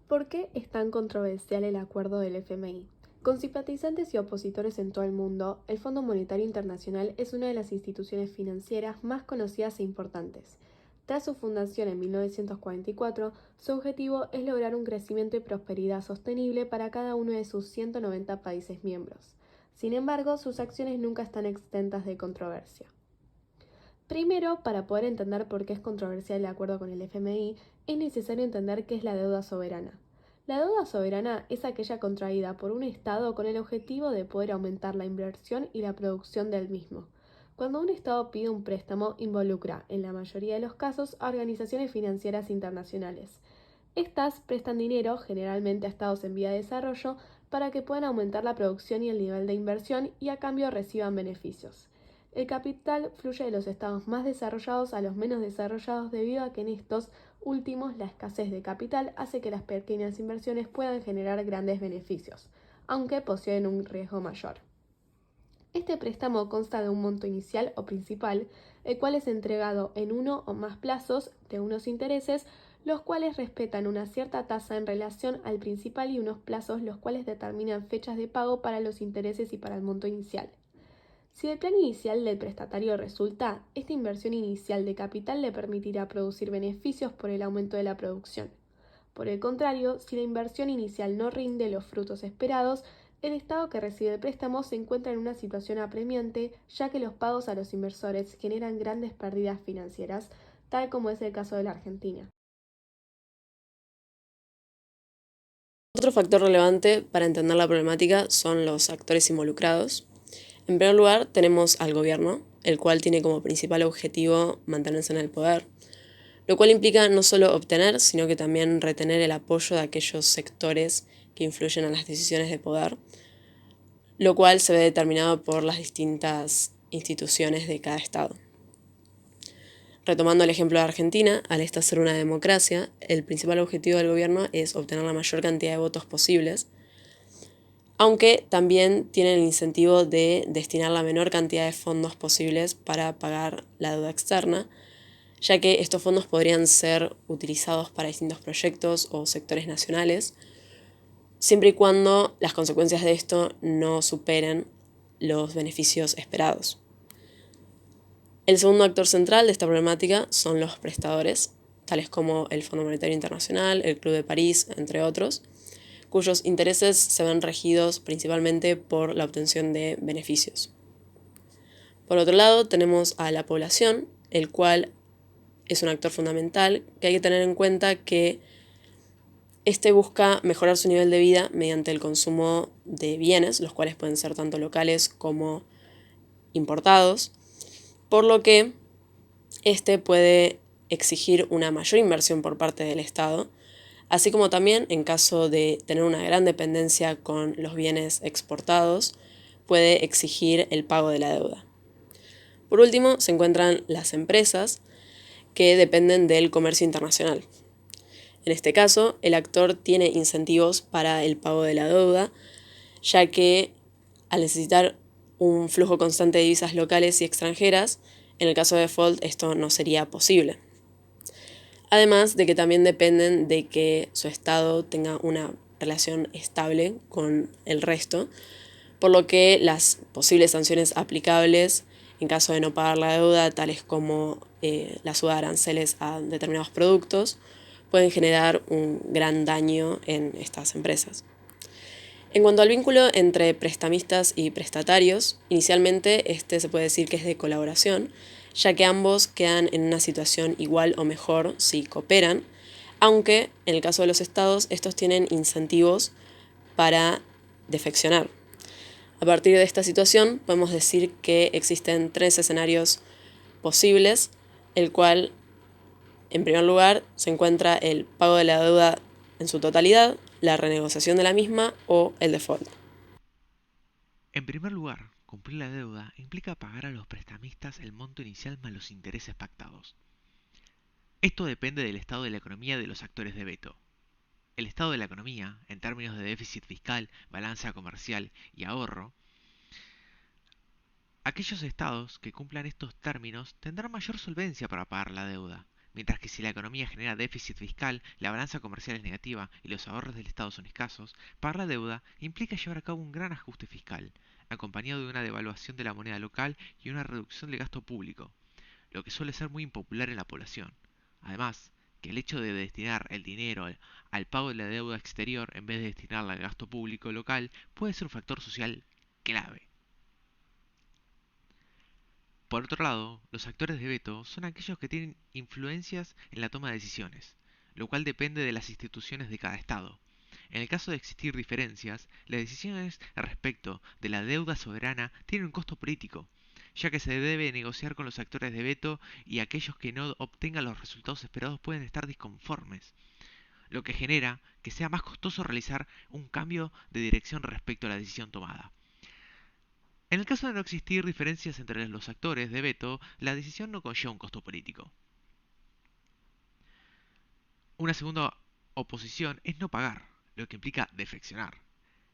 ¿Por qué es tan controversial el acuerdo del FMI? Con simpatizantes y opositores en todo el mundo, el Fondo Monetario Internacional es una de las instituciones financieras más conocidas e importantes. Tras su fundación en 1944, su objetivo es lograr un crecimiento y prosperidad sostenible para cada uno de sus 190 países miembros. Sin embargo, sus acciones nunca están exentas de controversia. Primero, para poder entender por qué es controversial el acuerdo con el FMI, es necesario entender qué es la deuda soberana. La deuda soberana es aquella contraída por un Estado con el objetivo de poder aumentar la inversión y la producción del mismo. Cuando un Estado pide un préstamo, involucra, en la mayoría de los casos, a organizaciones financieras internacionales. Estas prestan dinero, generalmente a estados en vía de desarrollo, para que puedan aumentar la producción y el nivel de inversión y a cambio reciban beneficios. El capital fluye de los estados más desarrollados a los menos desarrollados debido a que en estos últimos la escasez de capital hace que las pequeñas inversiones puedan generar grandes beneficios, aunque poseen un riesgo mayor. Este préstamo consta de un monto inicial o principal, el cual es entregado en uno o más plazos de unos intereses, los cuales respetan una cierta tasa en relación al principal y unos plazos los cuales determinan fechas de pago para los intereses y para el monto inicial. Si el plan inicial del prestatario resulta, esta inversión inicial de capital le permitirá producir beneficios por el aumento de la producción. Por el contrario, si la inversión inicial no rinde los frutos esperados, el Estado que recibe el préstamo se encuentra en una situación apremiante, ya que los pagos a los inversores generan grandes pérdidas financieras, tal como es el caso de la Argentina. Otro factor relevante para entender la problemática son los actores involucrados. En primer lugar, tenemos al gobierno, el cual tiene como principal objetivo mantenerse en el poder, lo cual implica no solo obtener, sino que también retener el apoyo de aquellos sectores que influyen en las decisiones de poder, lo cual se ve determinado por las distintas instituciones de cada estado. Retomando el ejemplo de Argentina, al esta ser una democracia, el principal objetivo del gobierno es obtener la mayor cantidad de votos posibles, aunque también tienen el incentivo de destinar la menor cantidad de fondos posibles para pagar la deuda externa, ya que estos fondos podrían ser utilizados para distintos proyectos o sectores nacionales, siempre y cuando las consecuencias de esto no superen los beneficios esperados. El segundo actor central de esta problemática son los prestadores, tales como el Fondo Monetario Internacional, el Club de París, entre otros, cuyos intereses se ven regidos principalmente por la obtención de beneficios. Por otro lado, tenemos a la población, el cual es un actor fundamental, que hay que tener en cuenta que este busca mejorar su nivel de vida mediante el consumo de bienes, los cuales pueden ser tanto locales como importados, por lo que este puede exigir una mayor inversión por parte del Estado, así como también, en caso de tener una gran dependencia con los bienes exportados, puede exigir el pago de la deuda. Por último, se encuentran las empresas que dependen del comercio internacional. En este caso, el actor tiene incentivos para el pago de la deuda, ya que al necesitar un flujo constante de divisas locales y extranjeras, en el caso de default esto no sería posible. Además de que también dependen de que su estado tenga una relación estable con el resto, por lo que las posibles sanciones aplicables en caso de no pagar la deuda, tales como la suba de aranceles a determinados productos, pueden generar un gran daño en estas empresas. En cuanto al vínculo entre prestamistas y prestatarios, inicialmente este se puede decir que es de colaboración, ya que ambos quedan en una situación igual o mejor si cooperan, aunque en el caso de los estados estos tienen incentivos para defeccionar. A partir de esta situación podemos decir que existen tres escenarios posibles, el cual en primer lugar se encuentra el pago de la deuda en su totalidad, la renegociación de la misma o el default. En primer lugar, cumplir la deuda implica pagar a los prestamistas el monto inicial más los intereses pactados. Esto depende del estado de la economía de los actores de veto. El estado de la economía, en términos de déficit fiscal, balanza comercial y ahorro, aquellos estados que cumplan estos términos tendrán mayor solvencia para pagar la deuda, Mientras que si la economía genera déficit fiscal, la balanza comercial es negativa y los ahorros del Estado son escasos, pagar la deuda implica llevar a cabo un gran ajuste fiscal, acompañado de una devaluación de la moneda local y una reducción del gasto público, lo que suele ser muy impopular en la población. Además, que el hecho de destinar el dinero al pago de la deuda exterior en vez de destinarla al gasto público local puede ser un factor social clave. Por otro lado, los actores de veto son aquellos que tienen influencias en la toma de decisiones, lo cual depende de las instituciones de cada Estado. En el caso de existir diferencias, las decisiones respecto de la deuda soberana tienen un costo político, ya que se debe negociar con los actores de veto y aquellos que no obtengan los resultados esperados pueden estar disconformes, lo que genera que sea más costoso realizar un cambio de dirección respecto a la decisión tomada. En el caso de no existir diferencias entre los actores de veto, la decisión no conlleva un costo político. Una segunda oposición es no pagar, lo que implica defeccionar.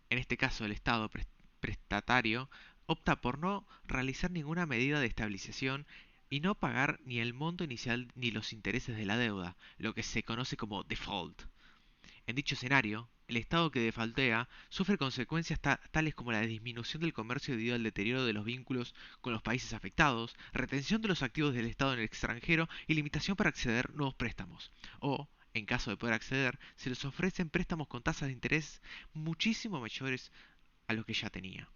En este caso, el Estado prestatario opta por no realizar ninguna medida de estabilización y no pagar ni el monto inicial ni los intereses de la deuda, lo que se conoce como default. En dicho escenario, el Estado que defaltea sufre consecuencias tales como la disminución del comercio debido al deterioro de los vínculos con los países afectados, retención de los activos del Estado en el extranjero y limitación para acceder a nuevos préstamos. O, en caso de poder acceder, se les ofrecen préstamos con tasas de interés muchísimo mayores a los que ya tenía.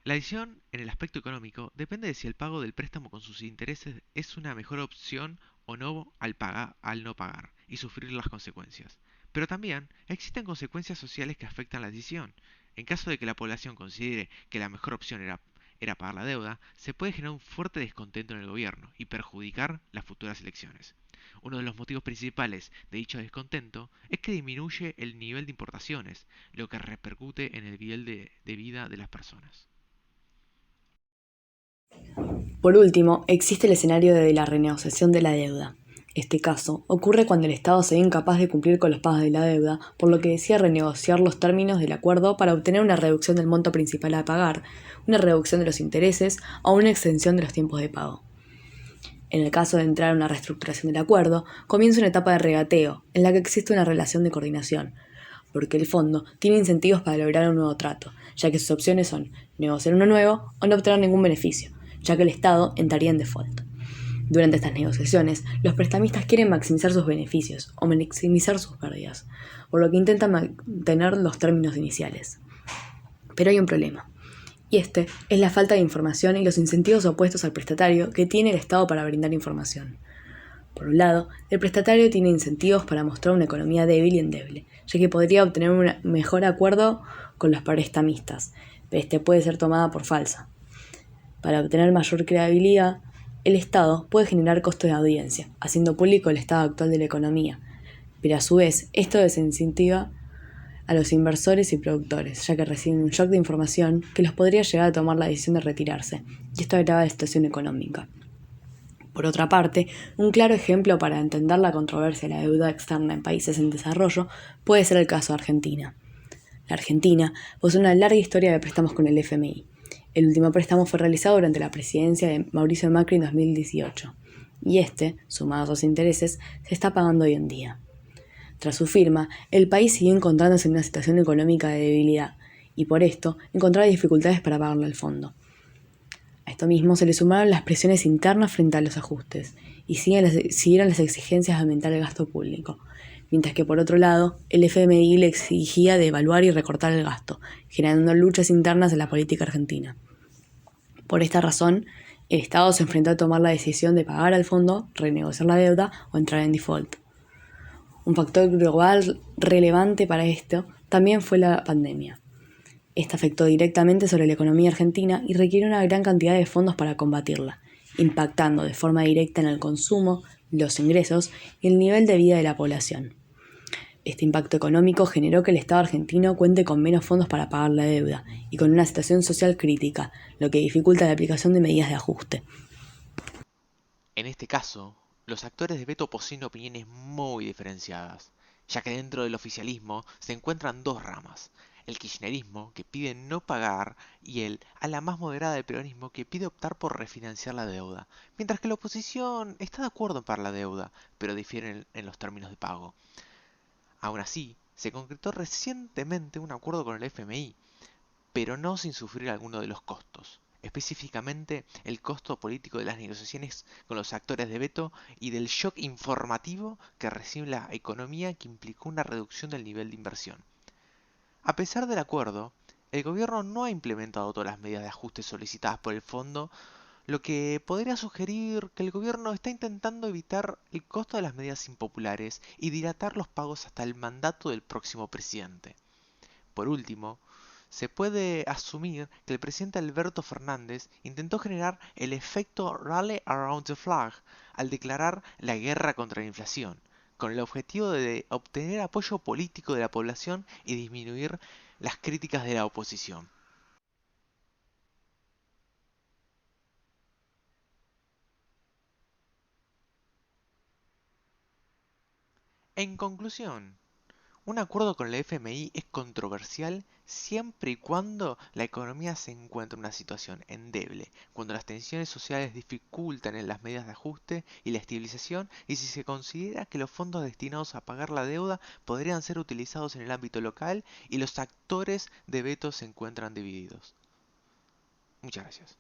La decisión en el aspecto económico depende de si el pago del préstamo con sus intereses es una mejor opción o no al no pagar y sufrir las consecuencias. Pero también existen consecuencias sociales que afectan la decisión. En caso de que la población considere que la mejor opción era pagar la deuda, se puede generar un fuerte descontento en el gobierno y perjudicar las futuras elecciones. Uno de los motivos principales de dicho descontento es que disminuye el nivel de importaciones, lo que repercute en el nivel de vida de las personas. Por último, existe el escenario de la renegociación de la deuda. Este caso ocurre cuando el Estado se ve incapaz de cumplir con los pagos de la deuda, por lo que decide renegociar los términos del acuerdo para obtener una reducción del monto principal a pagar, una reducción de los intereses o una extensión de los tiempos de pago. En el caso de entrar a una reestructuración del acuerdo, comienza una etapa de regateo, en la que existe una relación de coordinación, porque el fondo tiene incentivos para lograr un nuevo trato, ya que sus opciones son negociar uno nuevo o no obtener ningún beneficio, ya que el Estado entraría en default. Durante estas negociaciones, los prestamistas quieren maximizar sus beneficios o maximizar sus pérdidas, por lo que intentan mantener los términos iniciales. Pero hay un problema, y este es la falta de información y los incentivos opuestos al prestatario que tiene el Estado para brindar información. Por un lado, el prestatario tiene incentivos para mostrar una economía débil y endeble, ya que podría obtener un mejor acuerdo con los prestamistas, pero este puede ser tomada por falsa. Para obtener mayor credibilidad, el Estado puede generar costos de audiencia, haciendo público el estado actual de la economía, pero a su vez esto desincentiva a los inversores y productores, ya que reciben un shock de información que los podría llegar a tomar la decisión de retirarse, y esto agrava la situación económica. Por otra parte, un claro ejemplo para entender la controversia de la deuda externa en países en desarrollo puede ser el caso de Argentina. La Argentina posee una larga historia de préstamos con el FMI. El último préstamo fue realizado durante la presidencia de Mauricio Macri en 2018, y este, sumado a sus intereses, se está pagando hoy en día. Tras su firma, el país siguió encontrándose en una situación económica de debilidad, y por esto encontraba dificultades para pagarle al fondo. A esto mismo se le sumaron las presiones internas frente a los ajustes, y siguieron las exigencias de aumentar el gasto público, mientras que por otro lado, el FMI le exigía devaluar y recortar el gasto, generando luchas internas en la política argentina. Por esta razón, el Estado se enfrentó a tomar la decisión de pagar al fondo, renegociar la deuda o entrar en default. Un factor global relevante para esto también fue la pandemia. Esta afectó directamente sobre la economía argentina y requiere una gran cantidad de fondos para combatirla, impactando de forma directa en el consumo, los ingresos y el nivel de vida de la población. Este impacto económico generó que el Estado argentino cuente con menos fondos para pagar la deuda y con una situación social crítica, lo que dificulta la aplicación de medidas de ajuste. En este caso, los actores de veto poseen opiniones muy diferenciadas, ya que dentro del oficialismo se encuentran dos ramas. el kirchnerismo, que pide no pagar, y el ala más moderada del peronismo, que pide optar por refinanciar la deuda, mientras que la oposición está de acuerdo en pagar la deuda, pero difiere en los términos de pago. Aún así, se concretó recientemente un acuerdo con el FMI, pero no sin sufrir alguno de los costos, específicamente el costo político de las negociaciones con los actores de veto y del shock informativo que recibe la economía que implicó una reducción del nivel de inversión. A pesar del acuerdo, el gobierno no ha implementado todas las medidas de ajuste solicitadas por el fondo, lo que podría sugerir que el gobierno está intentando evitar el costo de las medidas impopulares y dilatar los pagos hasta el mandato del próximo presidente. Por último, se puede asumir que el presidente Alberto Fernández intentó generar el efecto Rally Around the Flag al declarar la guerra contra la inflación, con el objetivo de obtener apoyo político de la población y disminuir las críticas de la oposición. En conclusión, un acuerdo con el FMI es controversial siempre y cuando la economía se encuentra en una situación endeble, cuando las tensiones sociales dificultan en las medidas de ajuste y la estabilización, y si se considera que los fondos destinados a pagar la deuda podrían ser utilizados en el ámbito local y los actores de veto se encuentran divididos. Muchas gracias.